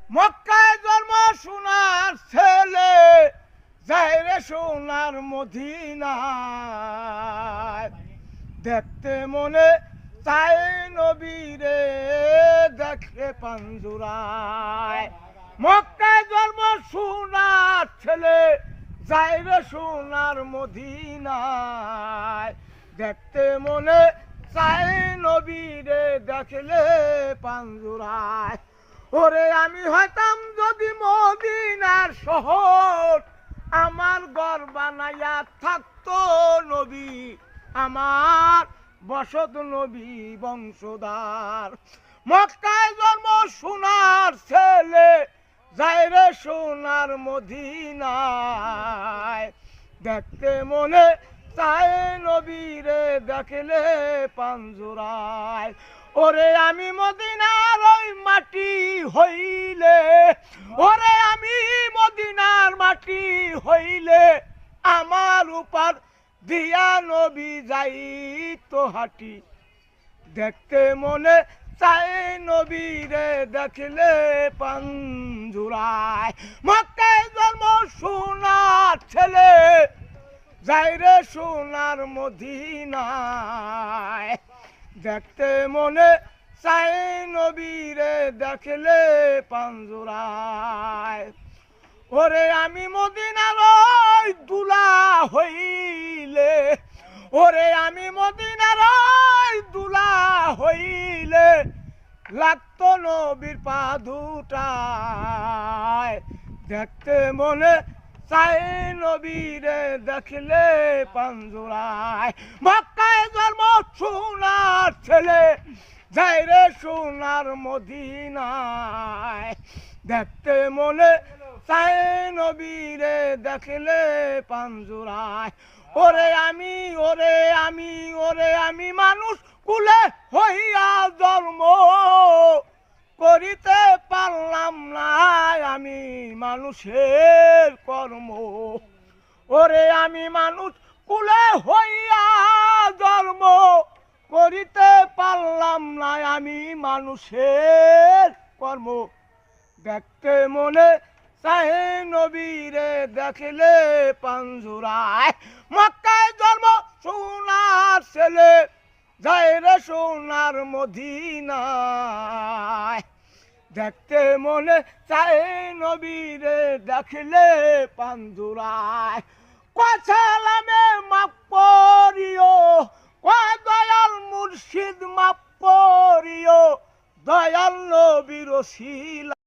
মক্কায় জন্ম সোনার ছেলে যায় রে সোনার মদিনায় দেখতে মনে চায় নবীরে দেখে পাঞ্জুরায় মক্কায় জন্ম সোনার ছেলে যায় রে সোনার মদিনায় দেখতে মনে চায় নবীরে দেখলে পাঞ্জুরায় ওরে আমি হইতাম যদি মদিনার শহর আমার ঘর বানাইয়া থাকতো নবী আমার বসত নবী বংশধার মক্কায় জন্ম সোনার ছেলে যায় রে সোনার মদিনায় দেখতে মনে চায় নবীরে দেখলে পাঞ্জুরায় ওরে আমি মদিনার ওই মাটি হইলে ওরে আমি মদিনার মাটি হইলে আমার উপর দিয়া নবী যাইতো হাঁটি দেখতে মনে চাই নবীরে দেখলে পাঞ্জুরায় মক্কায় জন্ম সোনার ছেলে যায় রে সোনার মদিনায় দেখতে মনে চাই নবীরে দেখলে পাঞ্জুরায় ওরে আমি মদিনার ওই দুলা হইলে ওরে আমি মদিনার ওই দুলা হইলে লাগতো নবীর পা দুটায় দেখতে মনে চাই নবীরে দেখলে পাঞ্জুরায় মক্কায় জন্ম সোনার ছেলে যায় রে সোনার মদিনায় দেখতে মনে চাই নবীরে দেখলে পাঞ্জুরায় ওরে আমি মানুষ কুলে হইয়া জন্ম করিতে পারলাম না আমি মানুষের কর্ম ওরে আমি মানুষ কুলে হইয়া জন্ম করিতে পারলাম না আমি মানুষের কর্ম দেখতে মনে চাই নবীরে দেখলে পাঞ্জুরায় মক্কায় জন্ম সোনার ছেলে যায় রে সোনার মদিনায় দেখতে মনে চাই নবীরে দেখলে পাঞ্জুরায় সালামে মাপ করিও দয়াল মুর্শিদ মাপ করিও দয়াল নবীর ওসিলা